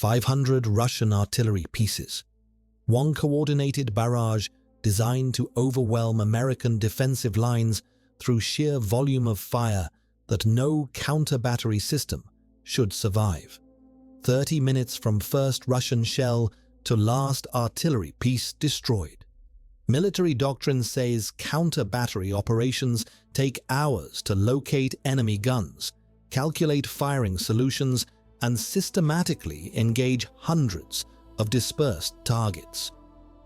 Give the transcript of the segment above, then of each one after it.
500 Russian artillery pieces. One coordinated barrage designed to overwhelm American defensive lines through sheer volume of fire that no counter-battery system should survive. 30 minutes from first Russian shell to last artillery piece destroyed. Military doctrine says counter-battery operations take hours to locate enemy guns, calculate firing solutions, and systematically engage hundreds of dispersed targets.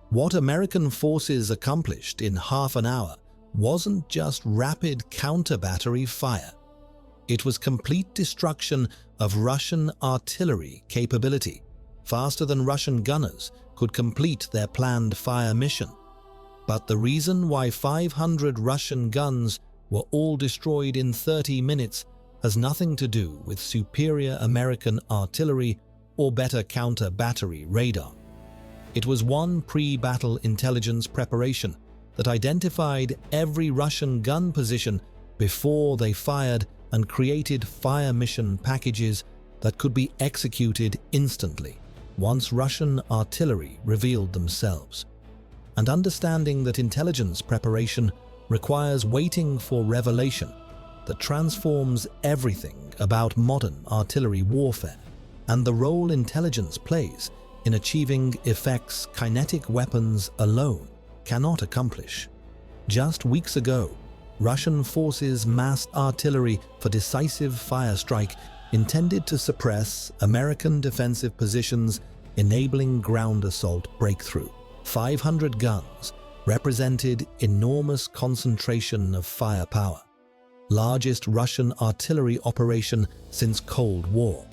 What American forces accomplished in half an hour wasn't just rapid counter-battery fire. It was complete destruction of Russian artillery capability, faster than Russian gunners could complete their planned fire mission. But the reason why 500 Russian guns were all destroyed in 30 minutes has nothing to do with superior American artillery or better counter-battery radar. It was one pre-battle intelligence preparation that identified every Russian gun position before they fired and created fire mission packages that could be executed instantly once Russian artillery revealed themselves. And understanding that intelligence preparation requires waiting for revelation that transforms everything about modern artillery warfare and the role intelligence plays in achieving effects kinetic weapons alone cannot accomplish. Just weeks ago, Russian forces massed artillery for decisive fire strike intended to suppress American defensive positions, enabling ground assault breakthrough. 500 guns represented enormous concentration of firepower, largest Russian artillery operation since Cold War.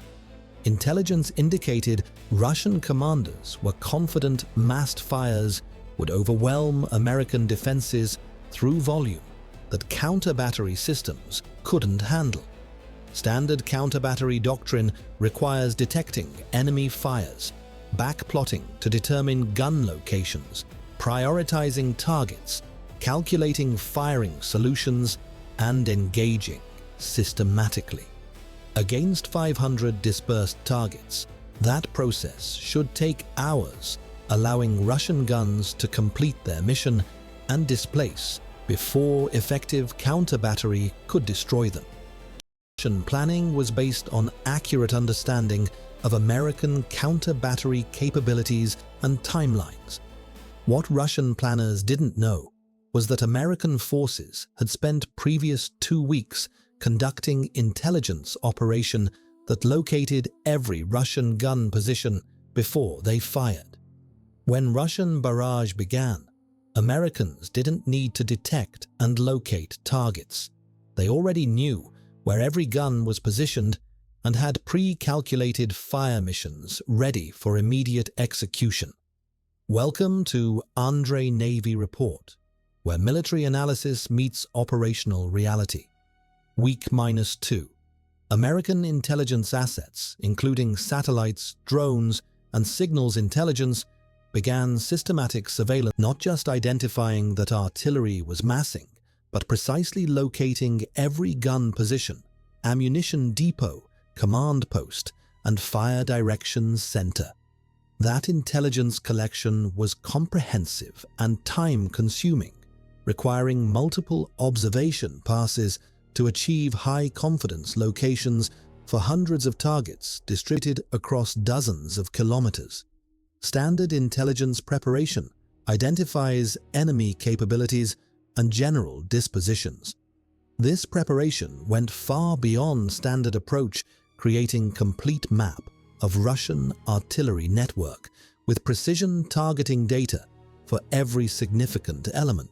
Intelligence indicated Russian commanders were confident massed fires would overwhelm American defenses through volume that counter-battery systems couldn't handle. Standard counter-battery doctrine requires detecting enemy fires, backplotting to determine gun locations, prioritizing targets, calculating firing solutions, and engaging systematically. Against 500 dispersed targets, that process should take hours, allowing Russian guns to complete their mission and displace before effective counter-battery could destroy them. Russian planning was based on accurate understanding of American counter-battery capabilities and timelines. What Russian planners didn't know was that American forces had spent previous 2 weeks conducting intelligence operation that located every Russian gun position before they fired. When Russian barrage began, Americans didn't need to detect and locate targets. They already knew where every gun was positioned and had pre-calculated fire missions ready for immediate execution. Welcome to AndreyNavyReport, where military analysis meets operational reality. Week -2. American intelligence assets, including satellites, drones, and signals intelligence, began systematic surveillance, not just identifying that artillery was massing, but precisely locating every gun position, ammunition depot, command post, and fire directions center. That intelligence collection was comprehensive and time-consuming, requiring multiple observation passes to achieve high-confidence locations for hundreds of targets distributed across dozens of kilometers. Standard intelligence preparation identifies enemy capabilities and general dispositions. This preparation went far beyond standard approach, creating complete map of Russian artillery network with precision targeting data for every significant element.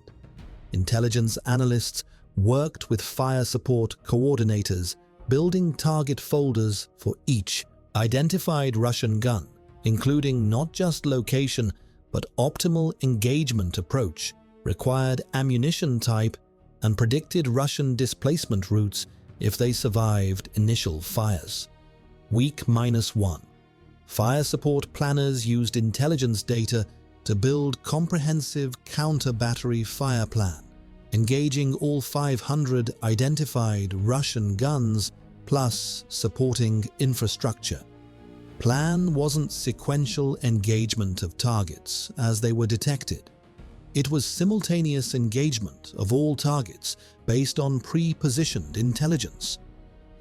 Intelligence analysts worked with fire support coordinators, building target folders for each identified Russian gun, including not just location but optimal engagement approach, required ammunition type, and predicted Russian displacement routes if they survived initial fires. Week -1. Fire support planners used intelligence data to build comprehensive counter-battery fire plan, engaging all 500 identified Russian guns plus supporting infrastructure. Plan wasn't sequential engagement of targets as they were detected. It was simultaneous engagement of all targets based on pre-positioned intelligence.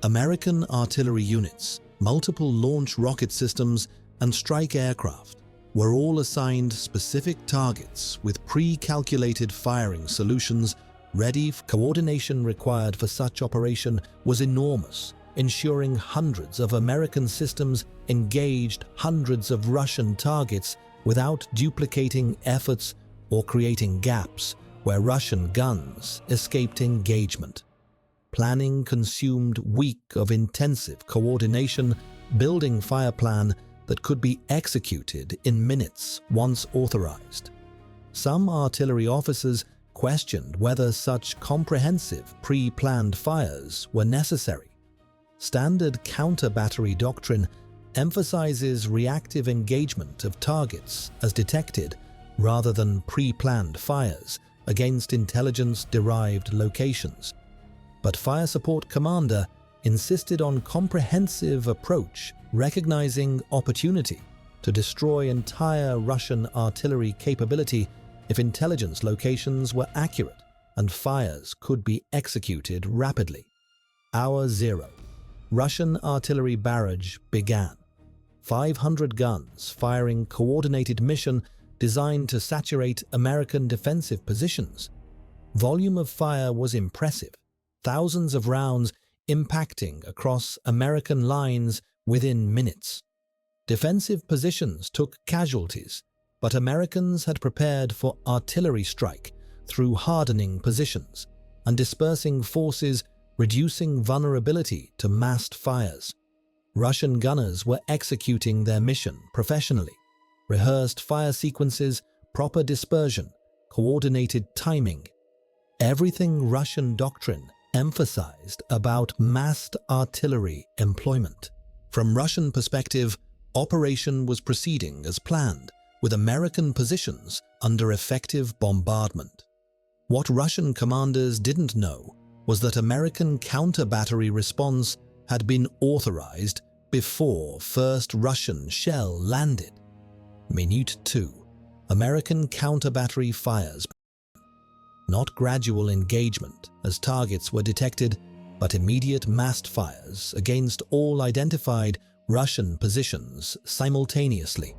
American artillery units, multiple launch rocket systems, and strike aircraft were all assigned specific targets with pre-calculated firing solutions ready. Coordination required for such operation was enormous, ensuring hundreds of American systems engaged hundreds of Russian targets without duplicating efforts or creating gaps where Russian guns escaped engagement. Planning consumed weeks of intensive coordination, building fire plan that could be executed in minutes once authorized. Some artillery officers questioned whether such comprehensive pre-planned fires were necessary. Standard counter-battery doctrine emphasizes reactive engagement of targets as detected rather than pre-planned fires against intelligence-derived locations. But Fire Support Commander insisted on comprehensive approach, recognizing opportunity to destroy entire Russian artillery capability if intelligence locations were accurate and fires could be executed rapidly. Hour 0. Russian artillery barrage began. 500 guns firing coordinated mission designed to saturate American defensive positions. Volume of fire was impressive, thousands of rounds impacting across American lines within minutes. Defensive positions took casualties, but Americans had prepared for artillery strike through hardening positions and dispersing forces, reducing vulnerability to massed fires. Russian gunners were executing their mission professionally. Rehearsed fire sequences, proper dispersion, coordinated timing. Everything Russian doctrine emphasized about massed artillery employment. From Russian perspective, operation was proceeding as planned, with American positions under effective bombardment. What Russian commanders didn't know was that American counter-battery response had been authorized before first Russian shell landed. Minute 2. American counter-battery fires. Not gradual engagement as targets were detected, but immediate massed fires against all identified Russian positions simultaneously.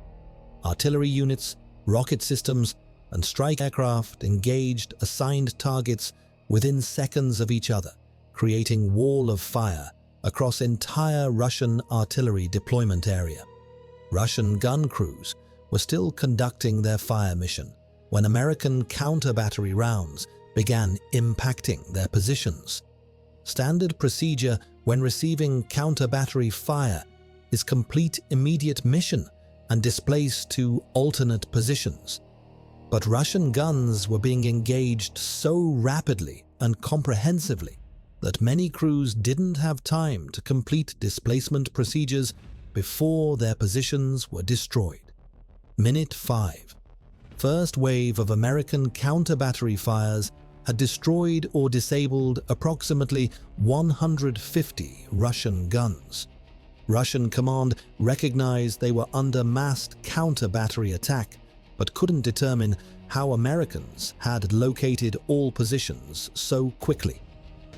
Artillery units, rocket systems, and strike aircraft engaged assigned targets within seconds of each other, creating wall of fire across entire Russian artillery deployment area. Russian gun crews were still conducting their fire mission when American counter-battery rounds began impacting their positions. Standard procedure when receiving counter-battery fire is complete immediate mission and displace to alternate positions. But Russian guns were being engaged so rapidly and comprehensively that many crews didn't have time to complete displacement procedures before their positions were destroyed. Minute 5. First wave of American counter-battery fires had destroyed or disabled approximately 150 Russian guns. Russian command recognized they were under massed counter-battery attack, but couldn't determine how Americans had located all positions so quickly.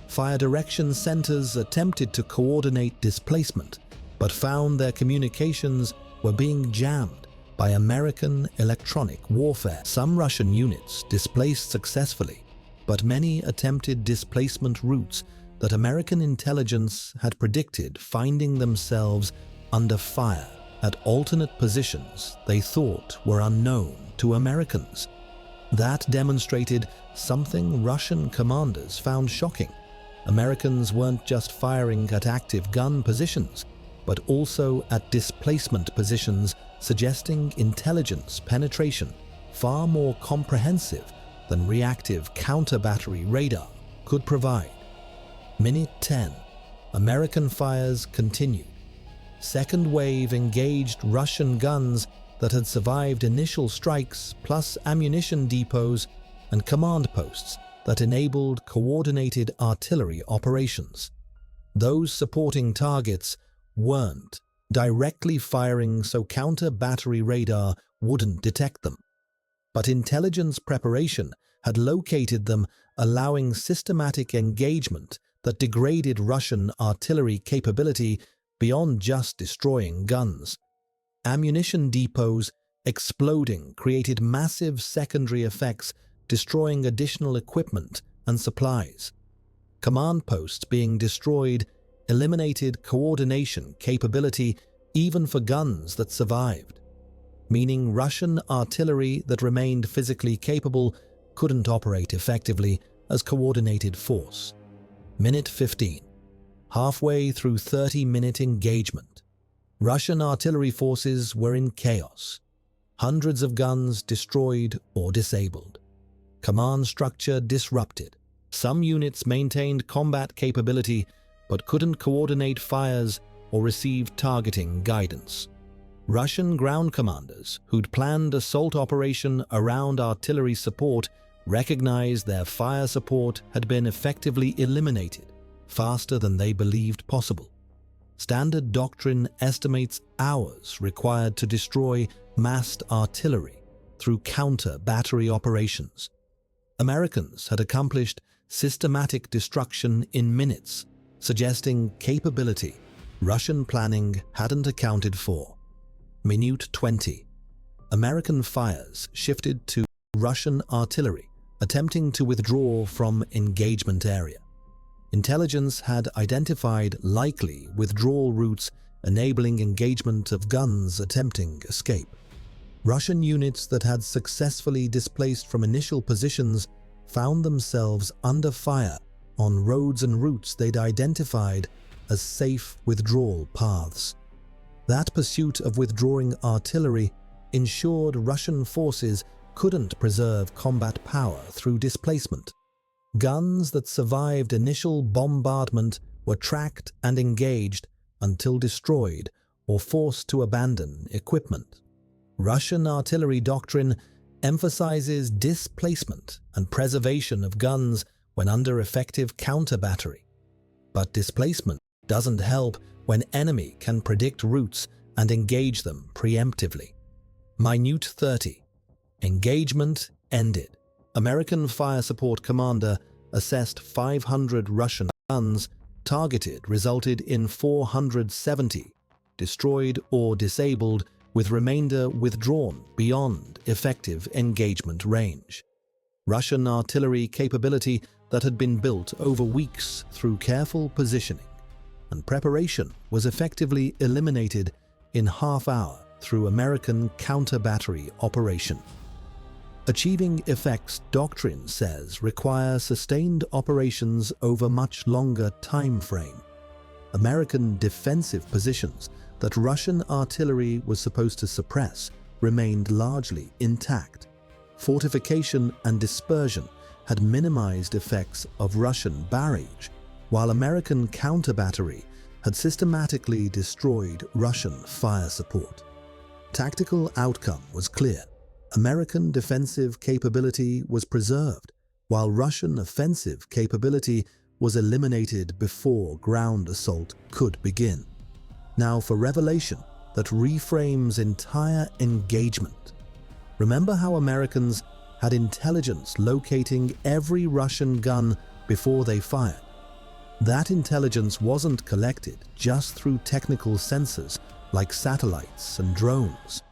Fire direction centers attempted to coordinate displacement, but found their communications were being jammed by American electronic warfare. Some Russian units displaced successfully, but many attempted displacement routes that American intelligence had predicted finding themselves under fire at alternate positions they thought were unknown to Americans. That demonstrated something Russian commanders found shocking. Americans weren't just firing at active gun positions, but also at displacement positions, suggesting intelligence penetration far more comprehensive than reactive counter-battery radar could provide. Minute 10. American fires continued. Second wave engaged Russian guns that had survived initial strikes, plus ammunition depots and command posts that enabled coordinated artillery operations. Those supporting targets weren't directly firing so counter-battery radar wouldn't detect them. But intelligence preparation had located them, allowing systematic engagement that degraded Russian artillery capability beyond just destroying guns. Ammunition depots exploding created massive secondary effects, destroying additional equipment and supplies. Command posts being destroyed eliminated coordination capability even for guns that survived, meaning Russian artillery that remained physically capable couldn't operate effectively as coordinated force. Minute 15. Halfway through 30-minute engagement, Russian artillery forces were in chaos. Hundreds of guns destroyed or disabled. Command structure disrupted. Some units maintained combat capability but couldn't coordinate fires or receive targeting guidance. Russian ground commanders who'd planned assault operation around artillery support recognized their fire support had been effectively eliminated faster than they believed possible. Standard Doctrine estimates hours required to destroy massed artillery through counter-battery operations. Americans had accomplished systematic destruction in minutes, suggesting capability Russian planning hadn't accounted for. Minute 20. American fires shifted to Russian artillery, attempting to withdraw from engagement area. Intelligence had identified likely withdrawal routes, enabling engagement of guns attempting escape. Russian units that had successfully displaced from initial positions found themselves under fire on roads and routes they'd identified as safe withdrawal paths. That pursuit of withdrawing artillery ensured Russian forces couldn't preserve combat power through displacement. Guns that survived initial bombardment were tracked and engaged until destroyed or forced to abandon equipment. Russian artillery doctrine emphasizes displacement and preservation of guns when under effective counter-battery. But displacement doesn't help when enemy can predict routes and engage them preemptively. Minute 30. Engagement ended. American Fire Support Commander assessed 500 Russian guns targeted resulted in 470 destroyed or disabled, with remainder withdrawn beyond effective engagement range. Russian artillery capability that had been built over weeks through careful positioning and preparation was effectively eliminated in half-hour through American counter-battery operation. Achieving effects, Doctrine says, require sustained operations over much longer time frame. American defensive positions that Russian artillery was supposed to suppress remained largely intact. Fortification and dispersion had minimized effects of Russian barrage, while American counter-battery had systematically destroyed Russian fire support. Tactical outcome was clear. American defensive capability was preserved, while Russian offensive capability was eliminated before ground assault could begin. Now for revelation that reframes entire engagement. Remember how Americans had intelligence locating every Russian gun before they fired? That intelligence wasn't collected just through technical sensors like satellites and drones.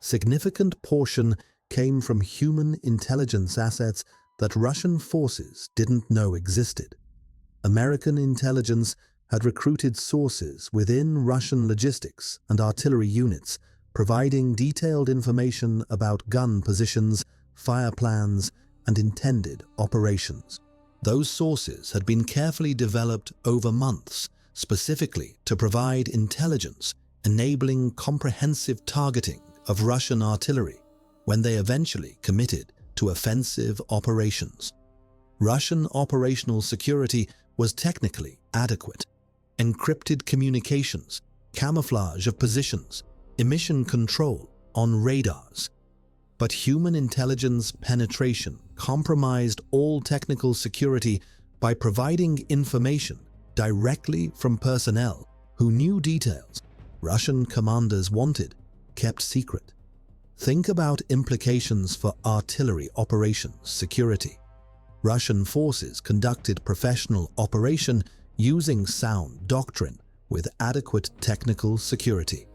Significant portion came from human intelligence assets that Russian forces didn't know existed. American intelligence had recruited sources within Russian logistics and artillery units, providing detailed information about gun positions, fire plans, and intended operations. Those sources had been carefully developed over months, specifically to provide intelligence, enabling comprehensive targeting of Russian artillery when they eventually committed to offensive operations. Russian operational security was technically adequate. Encrypted communications, camouflage of positions, emission control on radars. But human intelligence penetration compromised all technical security by providing information directly from personnel who knew details Russian commanders wanted, kept secret. Think about implications for artillery operations security. Russian forces conducted professional operation using sound doctrine with adequate technical security.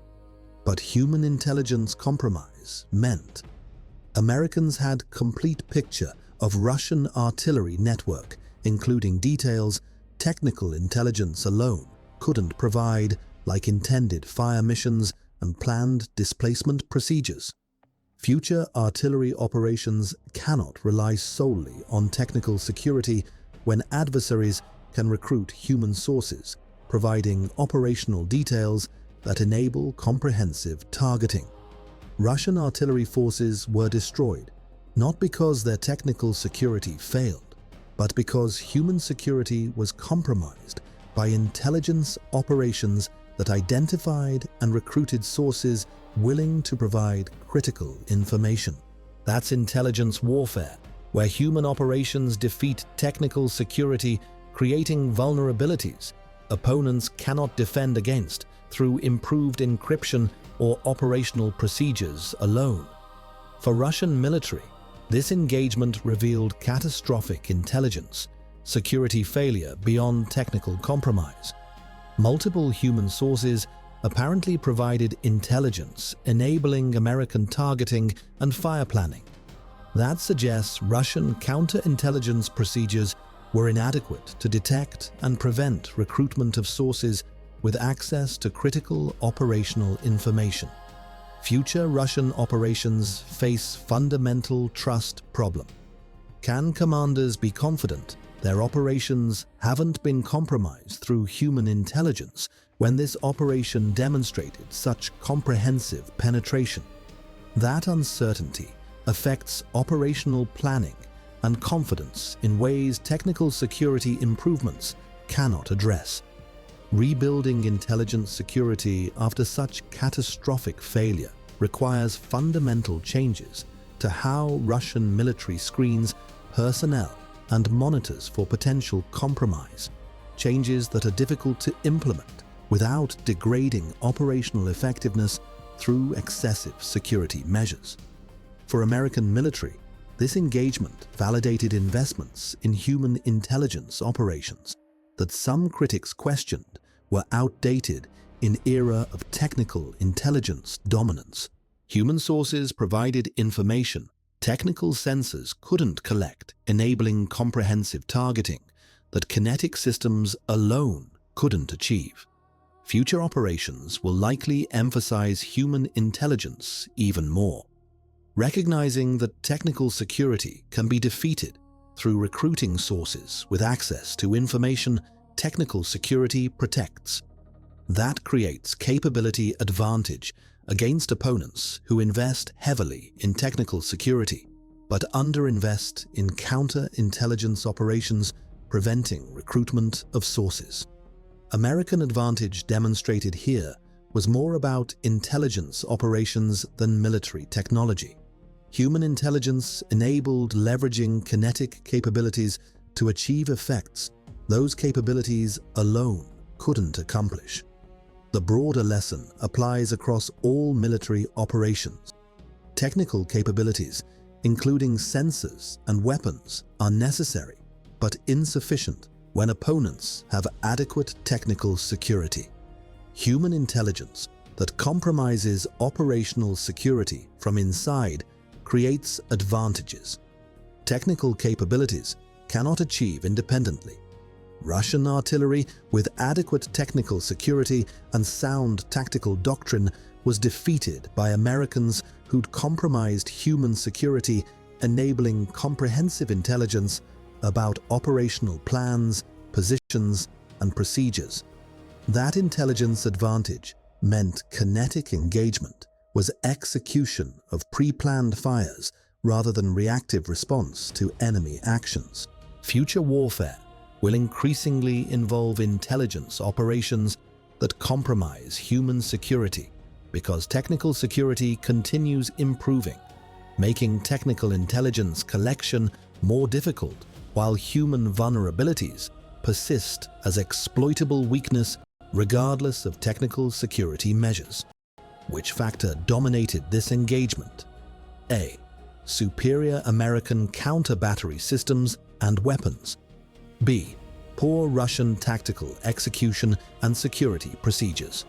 But human intelligence compromise meant Americans had complete picture of Russian artillery network, including details technical intelligence alone couldn't provide, like intended fire missions and planned displacement procedures. Future artillery operations cannot rely solely on technical security when adversaries can recruit human sources, providing operational details that enable comprehensive targeting. Russian artillery forces were destroyed, not because their technical security failed, but because human security was compromised by intelligence operations that identified and recruited sources willing to provide critical information. That's intelligence warfare, where human operations defeat technical security, creating vulnerabilities opponents cannot defend against through improved encryption or operational procedures alone. For Russian military, this engagement revealed catastrophic intelligence, security failure beyond technical compromise. Multiple human sources apparently provided intelligence, enabling American targeting and fire planning. That suggests Russian counterintelligence procedures were inadequate to detect and prevent recruitment of sources with access to critical operational information. Future Russian operations face fundamental trust problem. Can commanders be confident their operations haven't been compromised through human intelligence when this operation demonstrated such comprehensive penetration? That uncertainty affects operational planning and confidence in ways technical security improvements cannot address. Rebuilding intelligence security after such catastrophic failure requires fundamental changes to how Russian military screens personnel and monitors for potential compromise, changes that are difficult to implement without degrading operational effectiveness through excessive security measures. For American military, this engagement validated investments in human intelligence operations that some critics questioned were outdated in era of technical intelligence dominance. Human sources provided information technical sensors couldn't collect, enabling comprehensive targeting that kinetic systems alone couldn't achieve. Future operations will likely emphasize human intelligence even more, recognizing that technical security can be defeated through recruiting sources with access to information technical security protects. That creates capability advantage against opponents who invest heavily in technical security but underinvest in counterintelligence operations, preventing recruitment of sources. American advantage demonstrated here was more about intelligence operations than military technology. Human intelligence enabled leveraging kinetic capabilities to achieve effects those capabilities alone couldn't accomplish. The broader lesson applies across all military operations. Technical capabilities, including sensors and weapons, are necessary but insufficient when opponents have adequate technical security. Human intelligence that compromises operational security from inside creates advantages technical capabilities cannot achieve independently. Russian artillery with adequate technical security and sound tactical doctrine was defeated by Americans who'd compromised human security, enabling comprehensive intelligence about operational plans, positions, and procedures. That intelligence advantage meant kinetic engagement was execution of pre-planned fires rather than reactive response to enemy actions. Future warfare will increasingly involve intelligence operations that compromise human security because technical security continues improving, making technical intelligence collection more difficult while human vulnerabilities persist as exploitable weakness regardless of technical security measures. Which factor dominated this engagement? A. Superior American counter-battery systems and weapons. B. Poor Russian tactical execution and security procedures.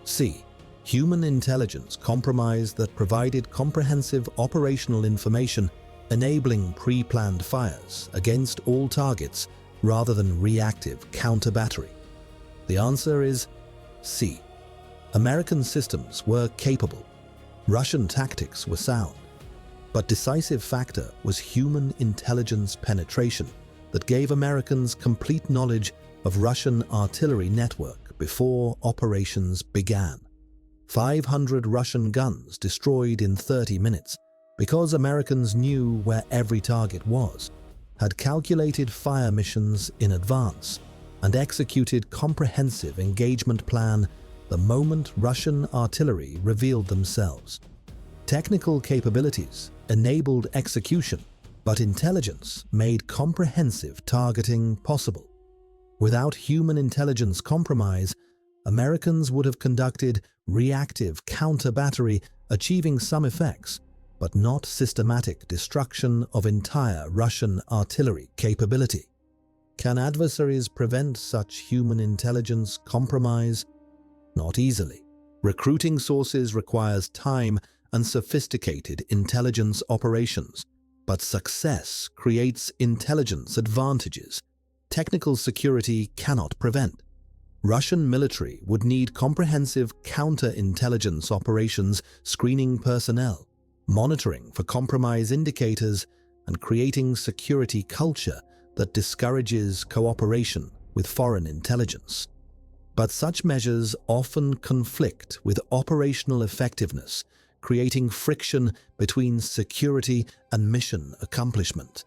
C. Human intelligence compromise that provided comprehensive operational information, enabling pre-planned fires against all targets rather than reactive counter-battery. The answer is C. American systems were capable. Russian tactics were sound. But decisive factor was human intelligence penetration that gave Americans complete knowledge of Russian artillery network before operations began. 500 Russian guns destroyed in 30 minutes because Americans knew where every target was, had calculated fire missions in advance, and executed comprehensive engagement plan the moment Russian artillery revealed themselves. Technical capabilities enabled execution, but intelligence made comprehensive targeting possible. Without human intelligence compromise, Americans would have conducted reactive counter-battery, achieving some effects, but not systematic destruction of entire Russian artillery capability. Can adversaries prevent such human intelligence compromise? Not easily. Recruiting sources requires time and sophisticated intelligence operations, but success creates intelligence advantages technical security cannot prevent. Russian military would need comprehensive counter-intelligence operations, screening personnel, monitoring for compromise indicators, and creating security culture that discourages cooperation with foreign intelligence. But such measures often conflict with operational effectiveness, creating friction between security and mission accomplishment.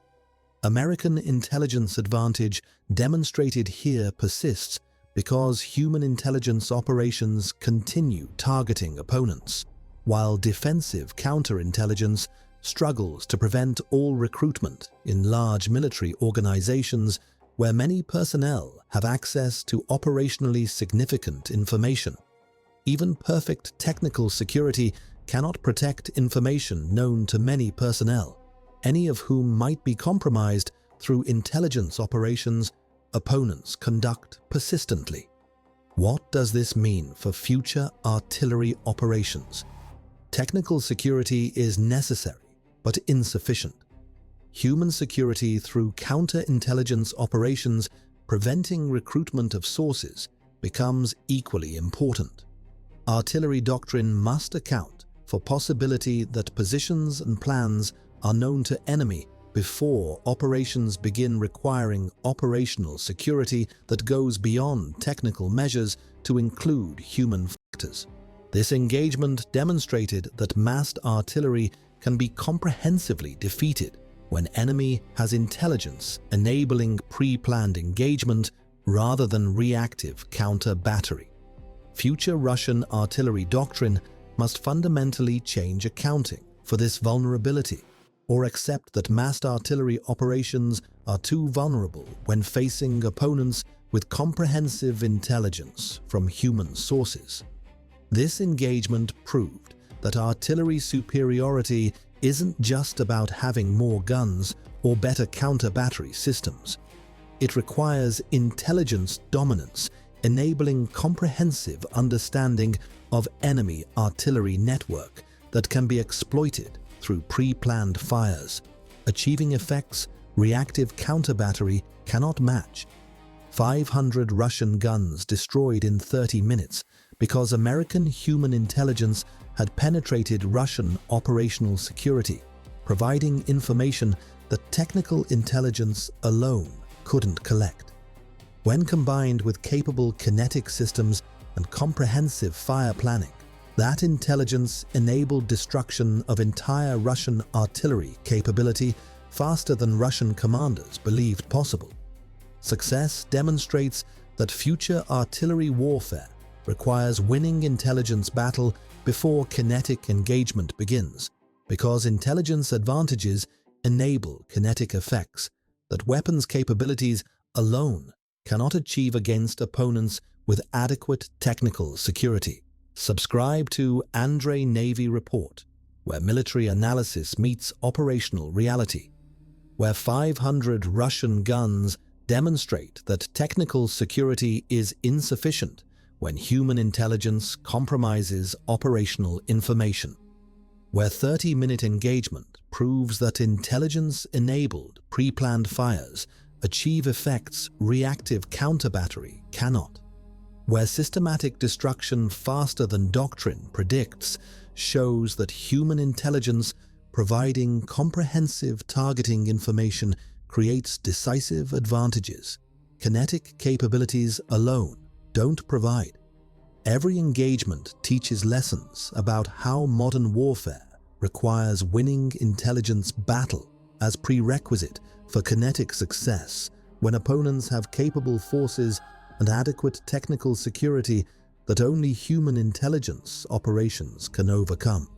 American intelligence advantage demonstrated here persists because human intelligence operations continue targeting opponents, while defensive counterintelligence struggles to prevent all recruitment in large military organizations where many personnel have access to operationally significant information. Even perfect technical security cannot protect information known to many personnel, any of whom might be compromised through intelligence operations opponents conduct persistently. What does this mean for future artillery operations? Technical security is necessary but insufficient. Human security through counterintelligence operations preventing recruitment of sources becomes equally important. Artillery doctrine must account for possibility that positions and plans are known to enemy before operations begin, requiring operational security that goes beyond technical measures to include human factors. This engagement demonstrated that massed artillery can be comprehensively defeated when enemy has intelligence enabling pre-planned engagement rather than reactive counter-battery. Future Russian artillery doctrine must fundamentally change accounting for this vulnerability, or accept that massed artillery operations are too vulnerable when facing opponents with comprehensive intelligence from human sources. This engagement proved that artillery superiority isn't just about having more guns or better counter-battery systems. It requires intelligence dominance, enabling comprehensive understanding of enemy artillery network that can be exploited through pre-planned fires, achieving effects reactive counter-battery cannot match. 500 Russian guns destroyed in 30 minutes because American human intelligence had penetrated Russian operational security, providing information that technical intelligence alone couldn't collect. When combined with capable kinetic systems and comprehensive fire planning, that intelligence enabled destruction of entire Russian artillery capability faster than Russian commanders believed possible. Success demonstrates that future artillery warfare requires winning intelligence battle before kinetic engagement begins, because intelligence advantages enable kinetic effects that weapons capabilities alone cannot achieve against opponents with adequate technical security. Subscribe to AndreyNavyReport, where military analysis meets operational reality, where 500 Russian guns demonstrate that technical security is insufficient when human intelligence compromises operational information, where 30-minute engagement proves that intelligence-enabled pre-planned fires achieve effects reactive counter-battery cannot, where systematic destruction faster than Doctrine predicts shows that human intelligence providing comprehensive targeting information creates decisive advantages. Kinetic capabilities alone don't provide. Every engagement teaches lessons about how modern warfare requires winning intelligence battle as prerequisite for kinetic success when opponents have capable forces and adequate technical security that only human intelligence operations can overcome.